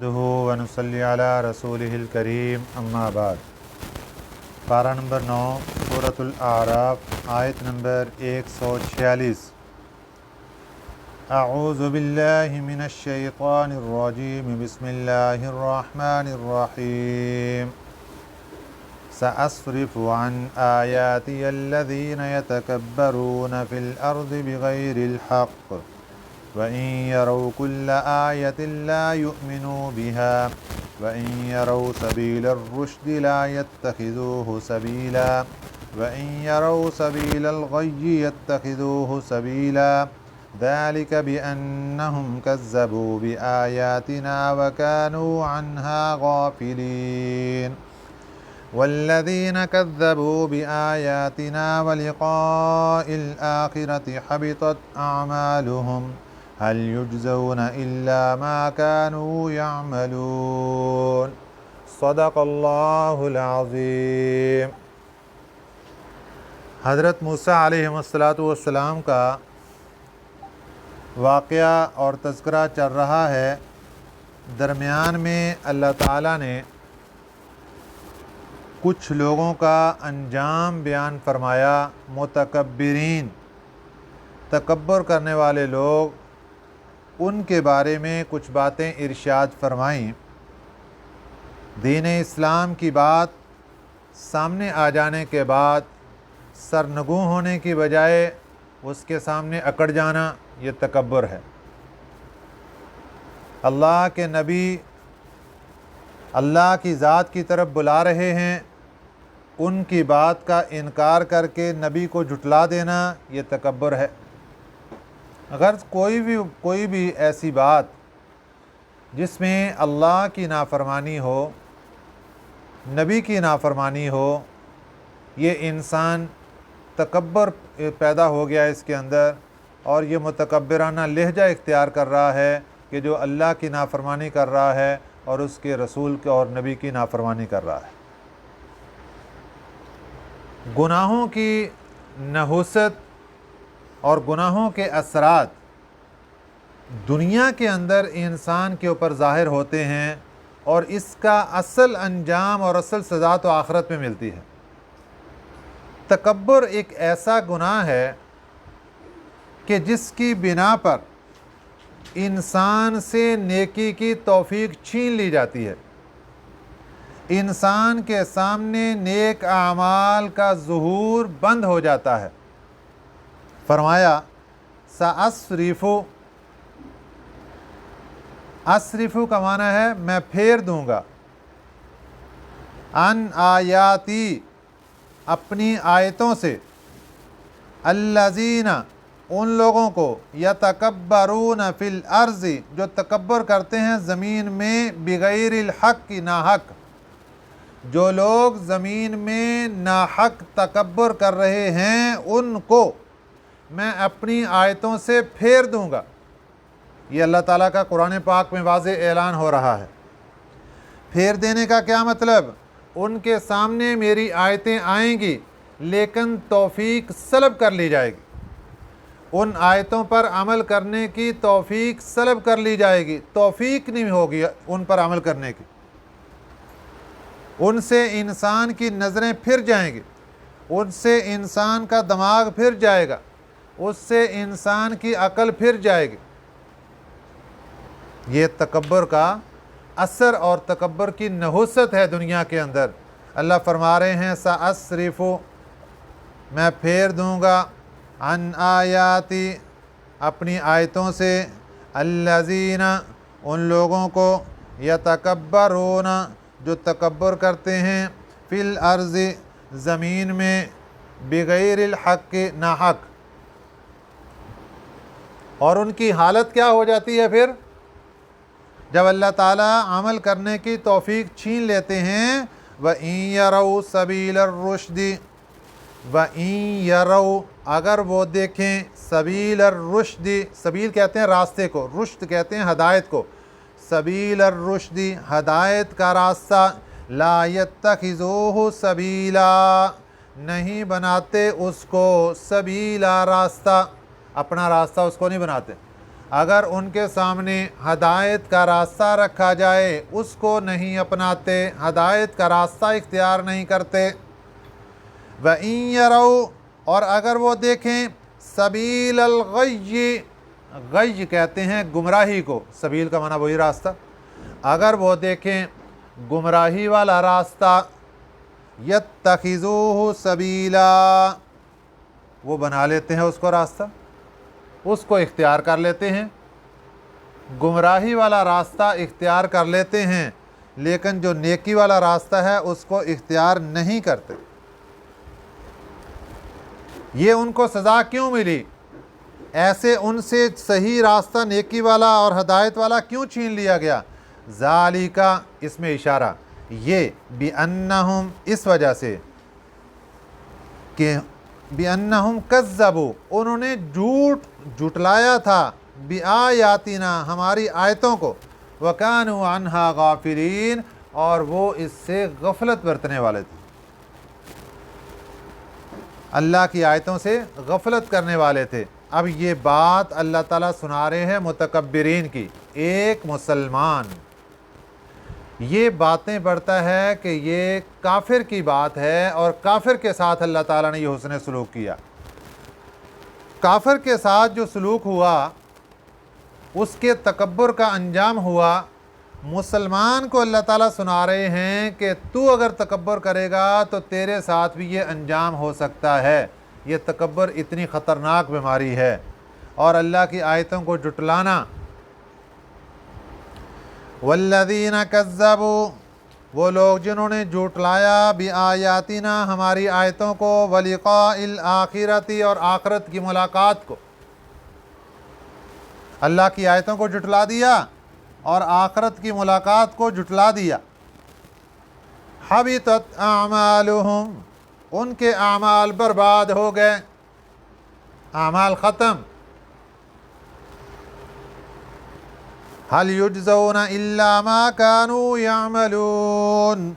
ونصلی علی رسولہ الکریم اما بعد۔ پارہ نمبر 9 سورۃ الاعراف آیت نمبر 146۔ اعوذ باللہ من الشیطان الرجیم بسم اللہ الرحمن الرحیم۔ سأصرف عن آیاتی الذین یتکبرون فی الارض بغیر الحق وَإِن يَرَوْا كُلَّ آيَةٍ لَا يُؤْمِنُوا بِهَا وَإِن يَرَوْا سَبِيلَ الرُّشْدِ لَا يَتَّخِذُوهُ سَبِيلًا وَإِن يَرَوْا سَبِيلَ الْغَيِّ يَتَّخِذُوهُ سَبِيلًا ذَلِكَ بِأَنَّهُمْ كَذَّبُوا بِآيَاتِنَا وَكَانُوا عَنْهَا غَافِلِينَ والذين كذبوا بآياتنا ولقاء الآخرة حبطت أعمالهم هل يجزون إلا ما كانوا يعملون صدق اللہ العظیم۔ حضرت موسیٰ علیہ السلام کا واقعہ اور تذکرہ چل رہا ہے۔ درمیان میں اللہ تعالیٰ نے کچھ لوگوں کا انجام بیان فرمایا۔ متکبرین، تکبر کرنے والے لوگ، ان کے بارے میں کچھ باتیں ارشاد فرمائیں۔ دین اسلام کی بات سامنے آ جانے کے بعد سرنگوں ہونے کی بجائے اس کے سامنے اکڑ جانا، یہ تکبر ہے۔ اللہ کے نبی اللہ کی ذات کی طرف بلا رہے ہیں، ان کی بات کا انکار کر کے نبی کو جھٹلا دینا، یہ تکبر ہے۔ اگر کوئی بھی ایسی بات جس میں اللہ کی نافرمانی ہو، نبی کی نافرمانی ہو، یہ انسان تکبر پیدا ہو گیا اس کے اندر، اور یہ متکبرانہ لہجہ اختیار کر رہا ہے کہ جو اللہ کی نافرمانی کر رہا ہے اور اس کے رسول اور نبی کی نافرمانی کر رہا ہے۔ گناہوں کی نحوست اور گناہوں کے اثرات دنیا کے اندر انسان کے اوپر ظاہر ہوتے ہیں، اور اس کا اصل انجام اور اصل سزا تو آخرت میں ملتی ہے۔ تکبر ایک ایسا گناہ ہے کہ جس کی بنا پر انسان سے نیکی کی توفیق چھین لی جاتی ہے، انسان کے سامنے نیک اعمال کا ظہور بند ہو جاتا ہے۔ فرمایا سأصرفو، اصرفو کا معنی ہے میں پھیر دوں گا، عن آیاتی، اپنی آیتوں سے، الذین، ان لوگوں کو، یتکبرون فی الارض، جو تکبر کرتے ہیں زمین میں، بغیر الحق، ناحق، جو لوگ زمین میں ناحق تکبر کر رہے ہیں ان کو میں اپنی آیتوں سے پھیر دوں گا۔ یہ اللہ تعالیٰ کا قرآن پاک میں واضح اعلان ہو رہا ہے۔ پھیر دینے کا کیا مطلب؟ ان کے سامنے میری آیتیں آئیں گی لیکن توفیق سلب کر لی جائے گی، ان آیتوں پر عمل کرنے کی توفیق سلب کر لی جائے گی، توفیق نہیں ہوگی ان پر عمل کرنے کی۔ ان سے انسان کی نظریں پھر جائیں گی، ان سے انسان کا دماغ پھر جائے گا، اس سے انسان کی عقل پھر جائے گی۔ یہ تکبر کا اثر اور تکبر کی نحوست ہے دنیا کے اندر۔ اللہ فرما رہے ہیں سأصرف، میں پھیر دوں گا، عن آیاتی، اپنی آیتوں سے، الذین، ان لوگوں کو، یتکبرون، جو تکبر کرتے ہیں، فی الارض، زمین میں، بغیر الحق، ناحق۔ اور ان کی حالت کیا ہو جاتی ہے پھر؟ جب اللہ تعالیٰ عمل کرنے کی توفیق چھین لیتے ہیں، وَإِن يَرَوْا سَبِيلَ الرُّشْدِ، وَإِن يَرَوْا، اگر وہ دیکھیں، سبیل الرشد، سبیل کہتے ہیں راستے کو، رشد کہتے ہیں ہدایت کو، سبیل الرشد، ہدایت کا راستہ، لا يتخذوه سبیلا، نہیں بناتے اس کو، سبیلا، راستہ، اپنا راستہ اس کو نہیں بناتے۔ اگر ان کے سامنے ہدایت کا راستہ رکھا جائے اس کو نہیں اپناتے، ہدایت کا راستہ اختیار نہیں کرتے۔ وَإِن يَرَوْا، اور اگر وہ دیکھیں، سبیل الغی، غی کہتے ہیں گمراہی کو، سبیل کا معنی وہی راستہ، اگر وہ دیکھیں گمراہی والا راستہ، یتخذوہ سبیلا، وہ بنا لیتے ہیں اس کو راستہ، اس کو اختیار کر لیتے ہیں، گمراہی والا راستہ اختیار کر لیتے ہیں، لیکن جو نیکی والا راستہ ہے اس کو اختیار نہیں کرتے۔ یہ ان کو سزا کیوں ملی؟ ایسے ان سے صحیح راستہ نیکی والا اور ہدایت والا کیوں چھین لیا گیا؟ ذالکا، اس میں اشارہ، یہ بِأَنَّهُمْ، اس وجہ سے کہ بِأَنَّهُمْ كَذَّبُوا، انہوں نے جھٹلایا تھا، بِآیاتِنَا، ہماری آیتوں کو، وَكَانُوا عَنْهَا غَافِلِينَ، اور وہ اس سے غفلت برتنے والے تھے، اللہ کی آیتوں سے غفلت کرنے والے تھے۔ اب یہ بات اللہ تعالیٰ سنا رہے ہیں متکبرین کی۔ ایک مسلمان یہ باتیں پڑھتا ہے کہ یہ کافر کی بات ہے اور کافر کے ساتھ اللہ تعالیٰ نے یہ حسن سلوک کیا، کافر کے ساتھ جو سلوک ہوا اس کے تکبر کا انجام ہوا، مسلمان کو اللہ تعالیٰ سنا رہے ہیں کہ تو اگر تکبر کرے گا تو تیرے ساتھ بھی یہ انجام ہو سکتا ہے۔ یہ تکبر اتنی خطرناک بیماری ہے، اور اللہ کی آیتوں کو جھٹلانا۔ والذین کذبوا، وہ لوگ جنہوں نے جھٹلایا، بآیاتنا، ہماری آیتوں کو، ولقاء الآخرۃ، اور آخرت کی ملاقات کو، اللہ کی آیتوں کو جھٹلا دیا اور آخرت کی ملاقات کو جھٹلا دیا۔ حبطت اعمالہم، ان کے اعمال برباد ہو گئے، اعمال ختم۔ هل یجزون الا ما كانوا یعملون،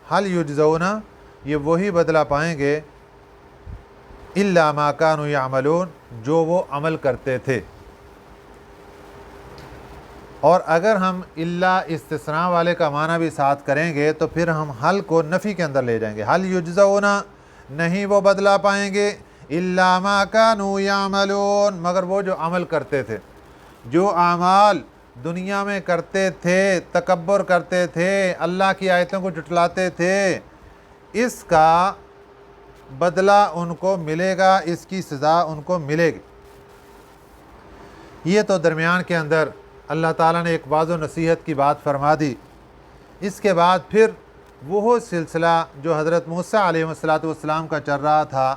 هل یجزون، یہ وہی بدلہ پائیں گے، الا ما كانوا یعملون، جو وہ عمل کرتے تھے۔ اور اگر ہم الا استثناء والے کا معنی بھی ساتھ کریں گے تو پھر ہم حل کو نفی کے اندر لے جائیں گے۔ حل یجزون، نہیں وہ بدلہ پائیں گے، الا ما كانوا یعملون، مگر وہ جو عمل کرتے تھے، جو اعمال دنیا میں کرتے تھے، تکبر کرتے تھے، اللہ کی آیتوں کو جھٹلاتے تھے، اس کا بدلہ ان کو ملے گا، اس کی سزا ان کو ملے گی۔ یہ تو درمیان کے اندر اللہ تعالیٰ نے ایک واضح و نصیحت کی بات فرما دی۔ اس کے بعد پھر وہ سلسلہ جو حضرت موسیٰ علیہ السلام کا چل رہا تھا،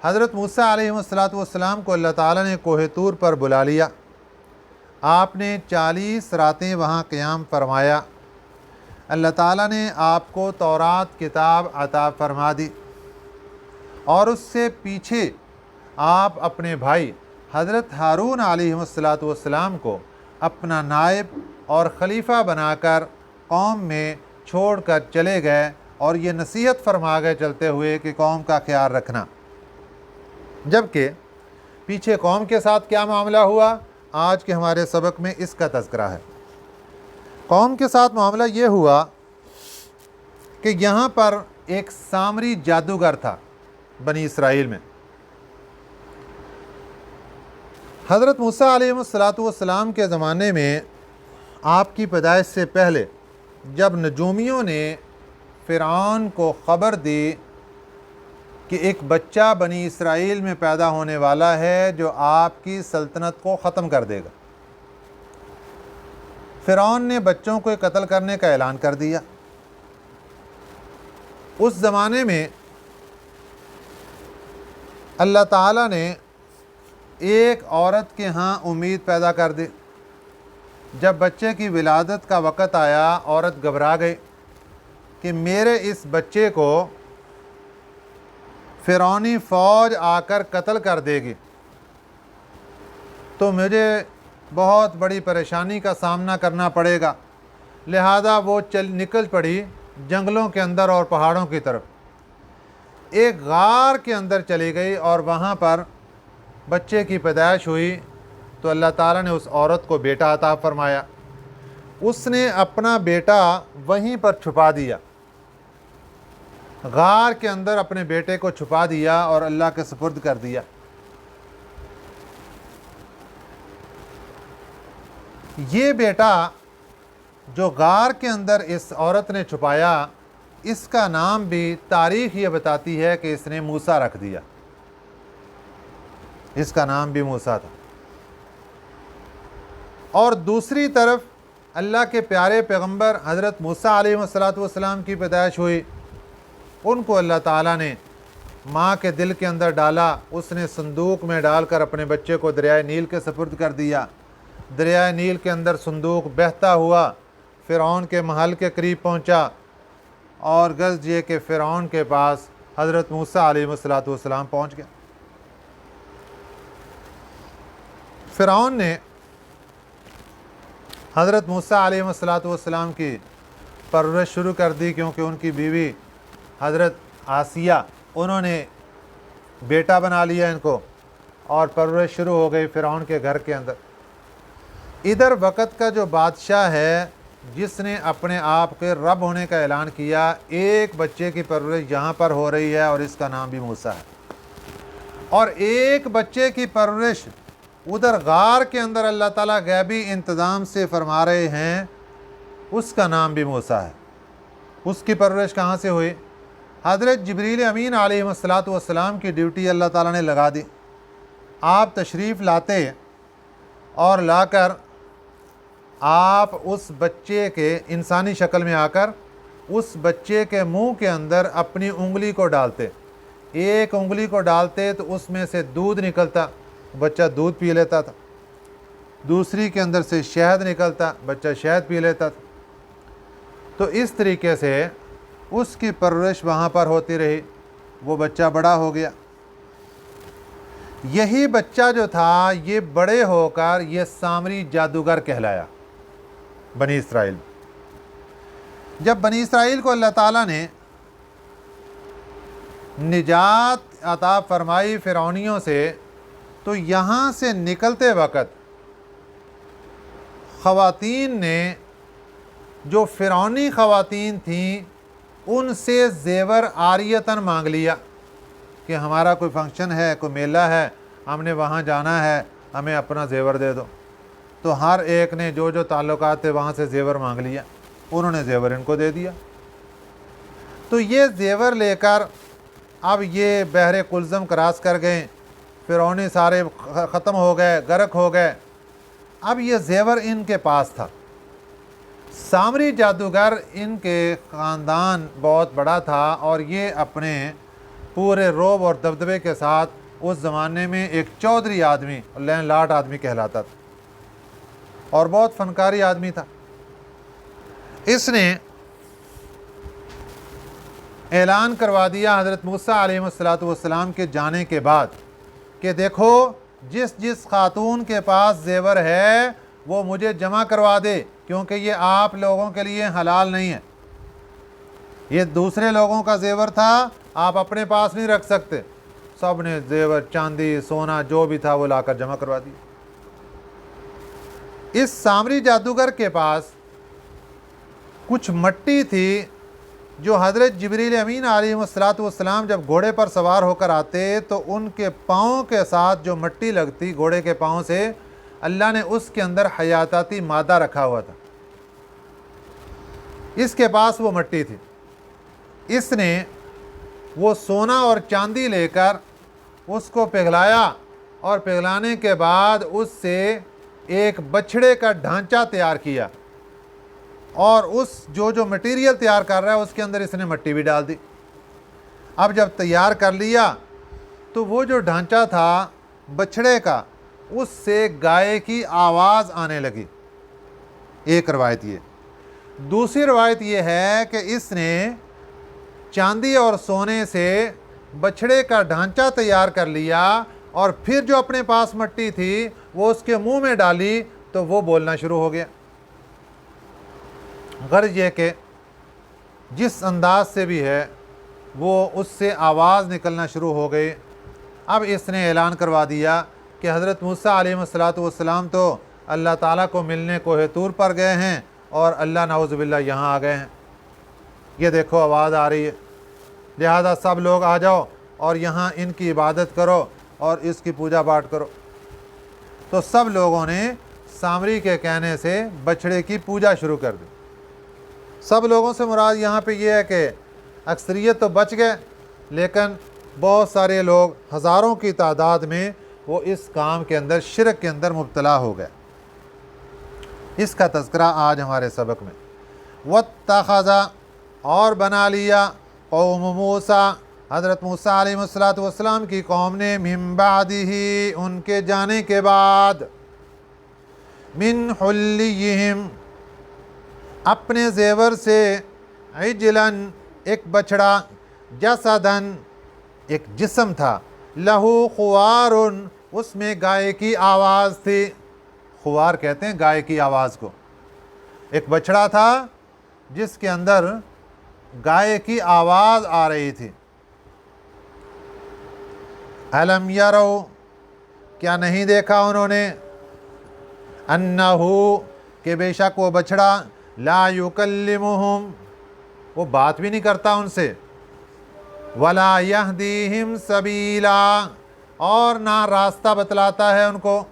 حضرت موسیٰ علیہ السلام کو اللہ تعالیٰ نے کوہ طور پر بلا لیا، آپ نے 40 راتیں وہاں قیام فرمایا، اللہ تعالیٰ نے آپ کو تورات کتاب عطا فرما دی، اور اس سے پیچھے آپ اپنے بھائی حضرت ہارون علیہ السلام کو اپنا نائب اور خلیفہ بنا کر قوم میں چھوڑ کر چلے گئے، اور یہ نصیحت فرما گئے چلتے ہوئے کہ قوم کا خیال رکھنا۔ جبکہ پیچھے قوم کے ساتھ کیا معاملہ ہوا، آج کے ہمارے سبق میں اس کا تذکرہ ہے۔ قوم کے ساتھ معاملہ یہ ہوا کہ یہاں پر ایک سامری جادوگر تھا بنی اسرائیل میں۔ حضرت موسیٰ علیہ السلام کے زمانے میں، آپ کی پیدائش سے پہلے، جب نجومیوں نے فرعون کو خبر دی کہ ایک بچہ بنی اسرائیل میں پیدا ہونے والا ہے جو آپ کی سلطنت کو ختم کر دے گا، فرعون نے بچوں کو قتل کرنے کا اعلان کر دیا۔ اس زمانے میں اللہ تعالیٰ نے ایک عورت کے ہاں امید پیدا کر دی۔ جب بچے کی ولادت کا وقت آیا، عورت گھبرا گئی کہ میرے اس بچے کو فرعونی فوج آ کر قتل کر دے گی تو مجھے بہت بڑی پریشانی کا سامنا کرنا پڑے گا، لہذا وہ نکل پڑی جنگلوں کے اندر اور پہاڑوں کی طرف، ایک غار کے اندر چلی گئی، اور وہاں پر بچے کی پیدائش ہوئی۔ تو اللہ تعالیٰ نے اس عورت کو بیٹا عطا فرمایا. اس نے اپنا بیٹا وہیں پر چھپا دیا, غار کے اندر اپنے بیٹے کو چھپا دیا اور اللہ کے سپرد کر دیا. یہ بیٹا جو غار کے اندر اس عورت نے چھپایا, اس کا نام بھی تاریخ یہ بتاتی ہے کہ اس نے موسیٰ رکھ دیا. اس کا نام بھی موسیٰ تھا. اور دوسری طرف اللہ کے پیارے پیغمبر حضرت موسیٰ علیہ السلام کی پیدائش ہوئی. ان کو اللہ تعالیٰ نے ماں کے دل کے اندر ڈالا. اس نے صندوق میں ڈال کر اپنے بچے کو دریائے نیل کے سپرد کر دیا. دریائے نیل کے اندر صندوق بہتا ہوا فرعون کے محل کے قریب پہنچا, اور غرض یہ کہ فرعون کے پاس حضرت موسیٰ علیہ السلام پہنچ گیا. فرعون نے حضرت موسیٰ علیہ السلام کی پرورش شروع کر دی, کیونکہ ان کی بیوی حضرت آسیہ, انہوں نے بیٹا بنا لیا ان کو, اور پرورش شروع ہو گئی فرعون کے گھر کے اندر. ادھر وقت کا جو بادشاہ ہے جس نے اپنے آپ کے رب ہونے کا اعلان کیا, ایک بچے کی پرورش یہاں پر ہو رہی ہے اور اس کا نام بھی موسیٰ ہے. اور ایک بچے کی پرورش ادھر غار کے اندر اللہ تعالیٰ غیبی انتظام سے فرما رہے ہیں, اس کا نام بھی موسیٰ ہے. اس کی پرورش کہاں سے ہوئی؟ حضرت جبریل امین علیہ السلام کی ڈیوٹی اللہ تعالیٰ نے لگا دی. آپ تشریف لاتے اور لا کر آپ اس بچے کے انسانی شکل میں آ کر اس بچے کے منہ کے اندر اپنی انگلی کو ڈالتے. ایک انگلی کو ڈالتے تو اس میں سے دودھ نکلتا, بچہ دودھ پی لیتا تھا. دوسری کے اندر سے شہد نکلتا, بچہ شہد پی لیتا تھا. تو اس طریقے سے اس کی پرورش وہاں پر ہوتی رہی. وہ بچہ بڑا ہو گیا. یہی بچہ جو تھا یہ بڑے ہو کر یہ سامری جادوگر کہلایا بنی اسرائیل. جب بنی اسرائیل کو اللہ تعالیٰ نے نجات عطا فرمائی فرعونیوں سے, تو یہاں سے نکلتے وقت خواتین نے, جو فرعونی خواتین تھیں, ان سے زیور عاریتاً مانگ لیا کہ ہمارا کوئی فنکشن ہے, کوئی میلہ ہے, ہم نے وہاں جانا ہے, ہمیں اپنا زیور دے دو. تو ہر ایک نے جو جو تعلقات تھے وہاں سے زیور مانگ لیا. انہوں نے زیور ان کو دے دیا. تو یہ زیور لے کر اب یہ بحر کلزم کراس کر گئے, فرعونی سارے ختم ہو گئے, غرق ہو گئے. اب یہ زیور ان کے پاس تھا. سامری جادوگر ان کے خاندان بہت بڑا تھا, اور یہ اپنے پورے روب اور دبدبے کے ساتھ اس زمانے میں ایک چودھری آدمی, لینڈ لاٹ آدمی کہلاتا تھا, اور بہت فنکاری آدمی تھا. اس نے اعلان کروا دیا حضرت موسیٰ علیہ السلام کے جانے کے بعد کہ دیکھو جس جس خاتون کے پاس زیور ہے وہ مجھے جمع کروا دے, کیونکہ یہ آپ لوگوں کے لیے حلال نہیں ہے. یہ دوسرے لوگوں کا زیور تھا, آپ اپنے پاس نہیں رکھ سکتے. سب نے زیور, چاندی, سونا جو بھی تھا وہ لا کر جمع کروا دیا. اس سامری جادوگر کے پاس کچھ مٹی تھی جو حضرت جبریل امین علیہ السلام جب گھوڑے پر سوار ہو کر آتے تو ان کے پاؤں کے ساتھ جو مٹی لگتی گھوڑے کے پاؤں سے, اللہ نے اس کے اندر حیاتاتی مادہ رکھا ہوا تھا. اس کے پاس وہ مٹی تھی. اس نے وہ سونا اور چاندی لے کر اس کو پگھلایا, اور پگھلانے کے بعد اس سے ایک بچھڑے کا ڈھانچہ تیار کیا, اور اس جو مٹیریل تیار کر رہا ہے اس کے اندر اس نے مٹی بھی ڈال دی. اب جب تیار کر لیا تو وہ جو ڈھانچہ تھا بچھڑے کا, اس سے گائے کی آواز آنے لگی. ایک روایت یہ. دوسری روایت یہ ہے کہ اس نے چاندی اور سونے سے بچھڑے کا ڈھانچہ تیار کر لیا, اور پھر جو اپنے پاس مٹی تھی وہ اس کے منہ میں ڈالی تو وہ بولنا شروع ہو گیا. غرض یہ کہ جس انداز سے بھی ہے وہ اس سے آواز نکلنا شروع ہو گئی. اب اس نے اعلان کروا دیا کہ حضرت موسیٰ علیہ السلام تو اللہ تعالیٰ کو ملنے کوہ طور پر گئے ہیں اور اللہ نعوذ باللہ یہاں آ گئے ہیں، یہ دیکھو آواز آ رہی ہے، لہذا سب لوگ آ جاؤ اور یہاں ان کی عبادت کرو اور اس کی پوجا پاٹ کرو۔ تو سب لوگوں نے سامری کے کہنے سے بچھڑے کی پوجا شروع کر دی۔ سب لوگوں سے مراد یہاں پہ یہ ہے کہ اکثریت تو بچ گئے، لیکن بہت سارے لوگ ہزاروں کی تعداد میں وہ اس کام کے اندر، شرک کے اندر مبتلا ہو گئے۔ اس کا تذکرہ آج ہمارے سبق میں۔ وَاتَّخَذَ، اور بنا لیا، قوم موسیٰ، حضرت موسیٰ علیہ السلام کی قوم نے، من بعدہ، ان کے جانے کے بعد، من حلیہم، اپنے زیور سے، عجلاً، ایک بچڑا، جسداً، ایک جسم تھا، لہو خوار، اس میں گائے کی آواز تھی۔ خوار کہتے ہیں گائے کی آواز کو۔ ایک بچڑا تھا جس کے اندر گائے کی آواز آ رہی تھی۔ الم یرو، کیا نہیں دیکھا انہوں نے، انہو، کہ بے شک وہ بچڑا، لا یکلمہم، وہ بات بھی نہیں کرتا ان سے، ولا یہدیہم سبیلا، اور نہ راستہ بتلاتا ہے ان کو،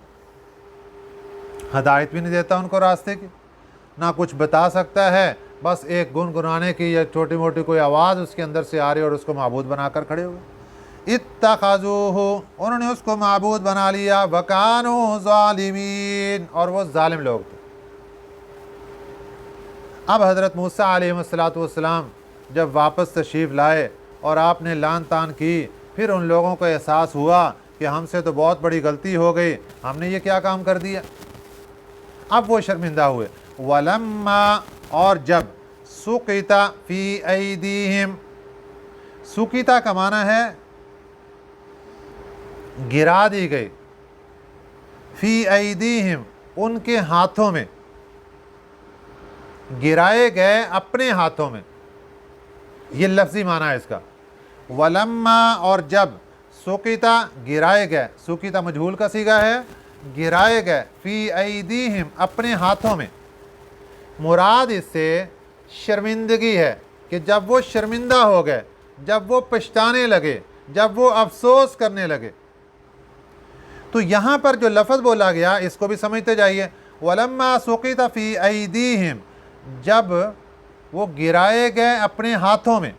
ہدایت بھی نہیں دیتا ان کو راستے کی، نہ کچھ بتا سکتا ہے، بس ایک گنگنانے کی یا چھوٹی موٹی کوئی آواز اس کے اندر سے آ رہی اور اس کو معبود بنا کر کھڑے ہوئے۔ اتخذوہ، انہوں نے اس کو معبود بنا لیا، وکانوا ظالمین، اور وہ ظالم لوگ تھے۔ اب حضرت موسیٰ علیہ السلام جب واپس تشریف لائے اور آپ نے لان تان کی، پھر ان لوگوں کو احساس ہوا کہ ہم سے تو بہت بڑی غلطی ہو گئی، ہم نے یہ کیا کام کر دیا۔ اب وہ شرمندہ ہوئے۔ وَلَمَّا، اور جب، سُقِطَ فِي أَيْدِيهِمْ، سُقِطَ کا معنی ہے گرا دی گئی، فی ایدیہم، ان کے ہاتھوں میں، گرائے گئے اپنے ہاتھوں میں، یہ لفظی معنی ہے اس کا۔ ولما، اور جب، سُقِطَ، گرائے گئے، سُقِطَ مجہول کا صیغہ ہے، گرائے گئے، فی ایدیہم، اپنے ہاتھوں میں، مراد اس سے شرمندگی ہے کہ جب وہ شرمندہ ہو گئے، جب وہ پچھتانے لگے، جب وہ افسوس کرنے لگے۔ تو یہاں پر جو لفظ بولا گیا اس کو بھی سمجھتے جائیے۔ وَلَمَّا سُقِطَ فِي أَيْدِيهِمْ، جب وہ گرائے گئے اپنے ہاتھوں میں،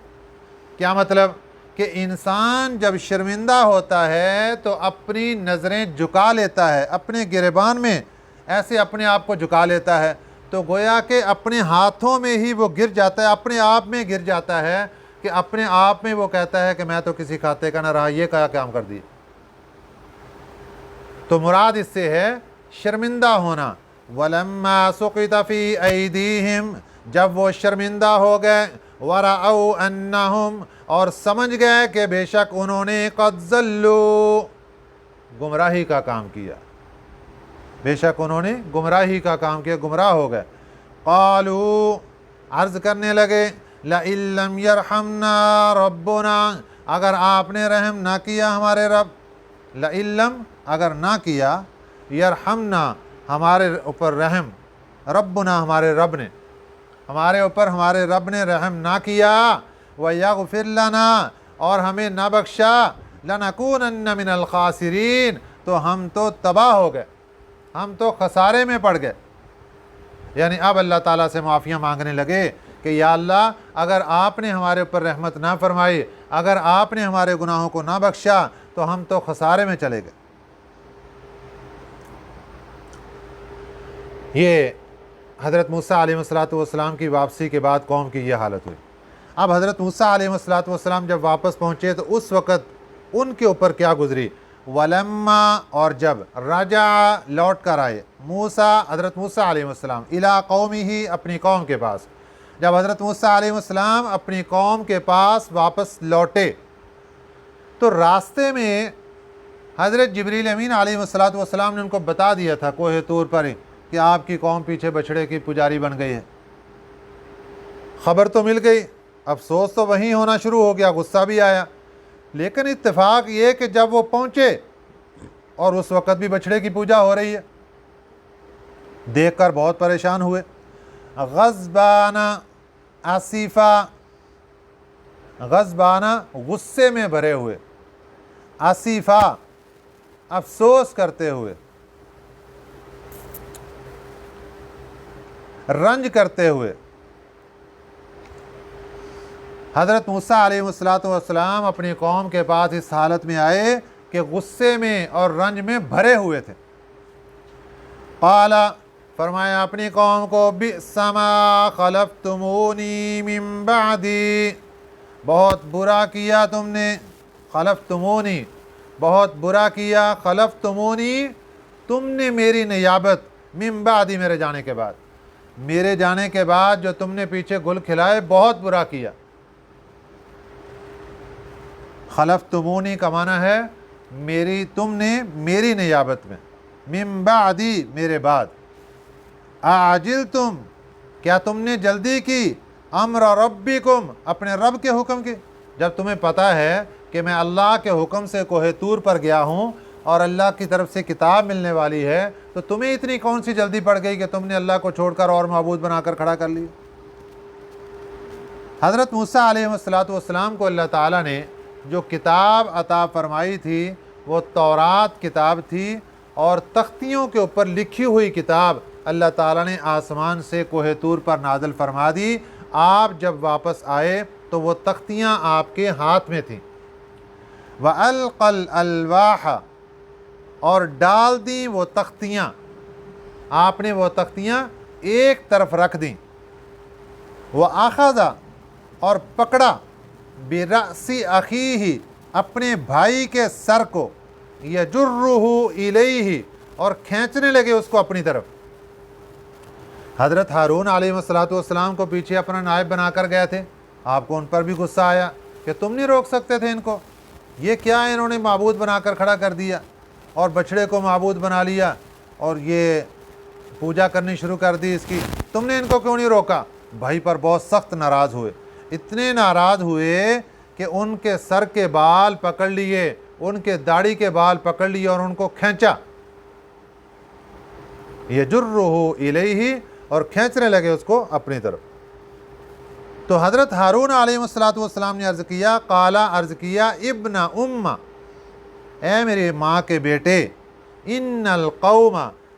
کیا مطلب کہ انسان جب شرمندہ ہوتا ہے تو اپنی نظریں جھکا لیتا ہے، اپنے گریبان میں ایسے اپنے آپ کو جھکا لیتا ہے، تو گویا کہ اپنے ہاتھوں میں ہی وہ گر جاتا ہے، اپنے آپ میں گر جاتا ہے کہ اپنے آپ میں وہ کہتا ہے کہ میں تو کسی کھاتے کا نہ رہا، یہ کیا کام کر دی۔ تو مراد اس سے ہے شرمندہ ہونا۔ وَلَمَّا سُقِطَ فِي أَيْدِيهِمْ، جب وہ شرمندہ ہو گئے، وَرَأَوْا أَنَّهُمْ، اور سمجھ گئے کہ بے شک انہوں نے قَدْ ضَلُّوا، گمراہی کا کام کیا، بے شک انہوں نے گمراہی کا کام کیا، گمراہ ہو گئے۔ قالوا، عرض کرنے لگے، لَئِن لَّمْ يَرْحَمْنَا رَبُّنَا، اگر آپ نے رحم نہ کیا ہمارے رب، لَئِن لَّم، اگر نہ کیا، یرحمنا، ہمارے اوپر رحم، ربنا، ہمارے رب نے، ہمارے اوپر ہمارے رب نے رحم نہ کیا، وَيَغْفِرْ لَنَا، اور ہمیں نہ بخشا، لَنَكُونَنَّ مِنَ الْخَاسِرِينَ، تو ہم تو تباہ ہو گئے، ہم تو خسارے میں پڑ گئے۔ یعنی اب اللہ تعالیٰ سے معافیاں مانگنے لگے کہ یا اللہ، اگر آپ نے ہمارے اوپر رحمت نہ فرمائی، اگر آپ نے ہمارے گناہوں کو نہ بخشا، تو ہم تو خسارے میں چلے گئے۔ یہ حضرت موسیٰ علیہ السلام کی واپسی کے بعد قوم کی یہ حالت ہوئی۔ اب حضرت موسیٰ علیہ السلام جب واپس پہنچے تو اس وقت ان کے اوپر کیا گزری۔ وَلَمَّا، اور جب، رجع، لوٹ کر آئے، موسیٰ، حضرت موسیٰ علیہ السلام، اِلیٰ قومہ، اپنی قوم کے پاس، جب حضرت موسیٰ علیہ السلام اپنی قوم کے پاس واپس لوٹے تو راستے میں حضرت جبریل امین علیہ السلام نے ان کو بتا دیا تھا کوہ طور پر ہی کہ آپ کی قوم پیچھے بچھڑے کی پجاری بن گئی ہے۔ خبر تو مل گئی، افسوس تو وہیں ہونا شروع ہو گیا، غصہ بھی آیا، لیکن اتفاق یہ کہ جب وہ پہنچے اور اس وقت بھی بچھڑے کی پوجا ہو رہی ہے۔ دیکھ کر بہت پریشان ہوئے۔ غضبانہ آصفہ، غضبانہ غصے میں بھرے ہوئے، آصفہ افسوس کرتے ہوئے، رنج کرتے ہوئے۔ حضرت موسیٰ علیہ السلام اپنی قوم کے پاس اس حالت میں آئے کہ غصے میں اور رنج میں بھرے ہوئے تھے۔ قال، فرمایا اپنی قوم کو، بئس ما خلفتمونی من بعدی، بہت برا کیا تم نے، خلفتمونی بہت برا کیا، خلفتمونی تم نے میری نیابت، من بعدی میرے جانے کے بعد، میرے جانے کے بعد جو تم نے پیچھے گل کھلائے بہت برا کیا۔ خلفتمونی کا معنی ہے تم نے میری نیابت میں، من بعدی میرے بعد، اعجلتم کیا تم نے جلدی کی، امر ربکم اپنے رب کے حکم کی، جب تمہیں پتہ ہے کہ میں اللہ کے حکم سے کوہ طور پر گیا ہوں اور اللہ کی طرف سے کتاب ملنے والی ہے، تو تمہیں اتنی کون سی جلدی پڑ گئی کہ تم نے اللہ کو چھوڑ کر اور معبود بنا کر کھڑا کر لی۔ حضرت موسیٰ علیہ السلام کو اللہ تعالیٰ نے جو کتاب عطا فرمائی تھی وہ تورات کتاب تھی، اور تختیوں کے اوپر لکھی ہوئی کتاب اللہ تعالیٰ نے آسمان سے کوہ طور پر نازل فرما دی۔ آپ جب واپس آئے تو وہ تختیاں آپ کے ہاتھ میں تھیں۔ وَأَلْقَى الْأَلْوَاحَ اور ڈال دیں وہ تختیاں، آپ نے وہ تختیاں ایک طرف رکھ دیں۔ وَأَخَذَ اور پکڑا، بِرَأْسِ أَخِيهِ اپنے بھائی کے سر کو، يَجُرُّهُ إِلَيْهِ اور کھینچنے لگے اس کو اپنی طرف۔ حضرت ہارون علیہ السلام کو پیچھے اپنا نائب بنا کر گئے تھے، آپ کو ان پر بھی غصہ آیا کہ تم نہیں روک سکتے تھے ان کو، یہ کیا انہوں نے معبود بنا کر کھڑا کر دیا اور بچھڑے کو معبود بنا لیا اور یہ پوجا کرنی شروع کر دی اس کی، تم نے ان کو کیوں نہیں روکا؟ بھائی پر بہت سخت ناراض ہوئے، اتنے ناراض ہوئے کہ ان کے سر کے بال پکڑ لیے، ان کے داڑھی کے بال پکڑ لیے اور ان کو کھینچا، یجرہ الیہ اور کھینچنے لگے اس کو اپنی طرف۔ تو حضرت ہارون علیہ السلام نے عرض کیا، قالا عرض کیا، ابن ام اے میری ماں کے بیٹے، ان القوم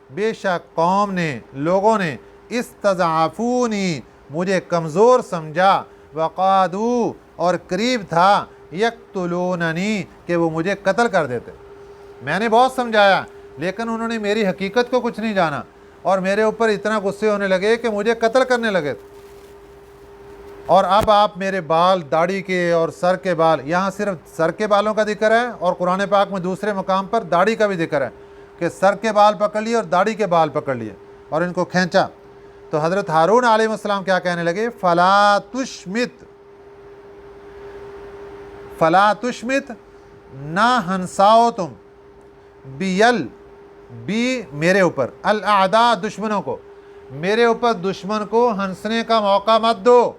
بے شک قوم نے، لوگوں نے، استضعفونی مجھے کمزور سمجھا، وقادو اور قریب تھا، یقتلوننی کہ وہ مجھے قتل کر دیتے۔ میں نے بہت سمجھایا لیکن انہوں نے میری حقیقت کو کچھ نہیں جانا اور میرے اوپر اتنا غصے ہونے لگے کہ مجھے قتل کرنے لگے۔ اور اب آپ میرے بال، داڑھی کے اور سر کے بال، یہاں صرف سر کے بالوں کا ذکر ہے اور قرآن پاک میں دوسرے مقام پر داڑھی کا بھی ذکر ہے کہ سر کے بال پکڑ لیے اور داڑھی کے بال پکڑ لیے اور ان کو کھینچا۔ تو حضرت ہارون علیہ السلام کیا کہنے لگے، فلا تشمت نہ ہنساؤ تم، بی میرے اوپر، الاعداء دشمنوں کو، میرے اوپر دشمن کو ہنسنے کا موقع مت دو۔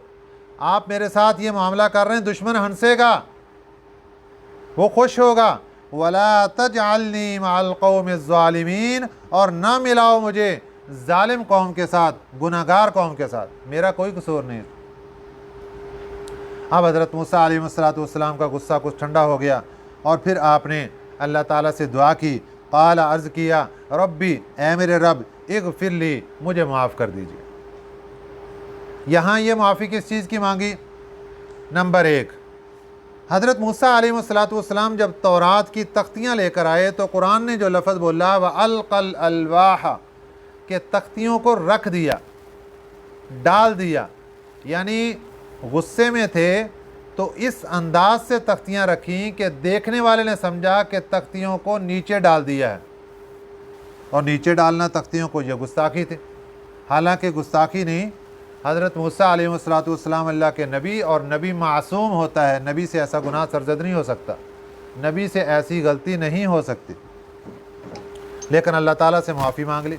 آپ میرے ساتھ یہ معاملہ کر رہے ہیں، دشمن ہنسے گا، وہ خوش ہوگا۔ ولا تجعلنی مع القوم الظالمین اور نہ ملاؤ مجھے ظالم قوم کے ساتھ، گناہ گار قوم کے ساتھ، میرا کوئی قصور نہیں۔ اب حضرت موسیٰ علیہ السلام کا غصہ کچھ ٹھنڈا ہو گیا اور پھر آپ نے اللہ تعالیٰ سے دعا کی، قال عرض کیا، ربی اے میرے رب، اغفر لی مجھے معاف کر دیجیے۔ یہاں یہ معافی کس چیز کی مانگی؟ نمبر 1، حضرت موسیٰ علیہ السلام جب تورات کی تختیاں لے کر آئے تو قرآن نے جو لفظ بولا، وَأَلْقَى الْأَلْوَاحَ کہ تختیوں کو رکھ دیا، ڈال دیا، یعنی غصے میں تھے تو اس انداز سے تختیاں رکھیں کہ دیکھنے والے نے سمجھا کہ تختیوں کو نیچے ڈال دیا ہے، اور نیچے ڈالنا تختیوں کو یہ گستاخی تھی، حالانکہ گستاخی نہیں۔ حضرت موسیٰ علیہ السلام اللہ کے نبی، اور نبی معصوم ہوتا ہے، نبی سے ایسا گناہ سرزد نہیں ہو سکتا، نبی سے ایسی غلطی نہیں ہو سکتی، لیکن اللہ تعالیٰ سے معافی مانگ لی۔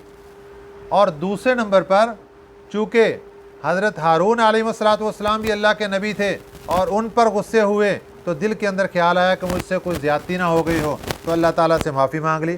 اور دوسرے نمبر پر چونکہ حضرت ہارون علیہ السلام بھی اللہ کے نبی تھے اور ان پر غصے ہوئے تو دل کے اندر خیال آیا کہ مجھ سے کوئی زیادتی نہ ہو گئی ہو، تو اللہ تعالیٰ سے معافی مانگ لی۔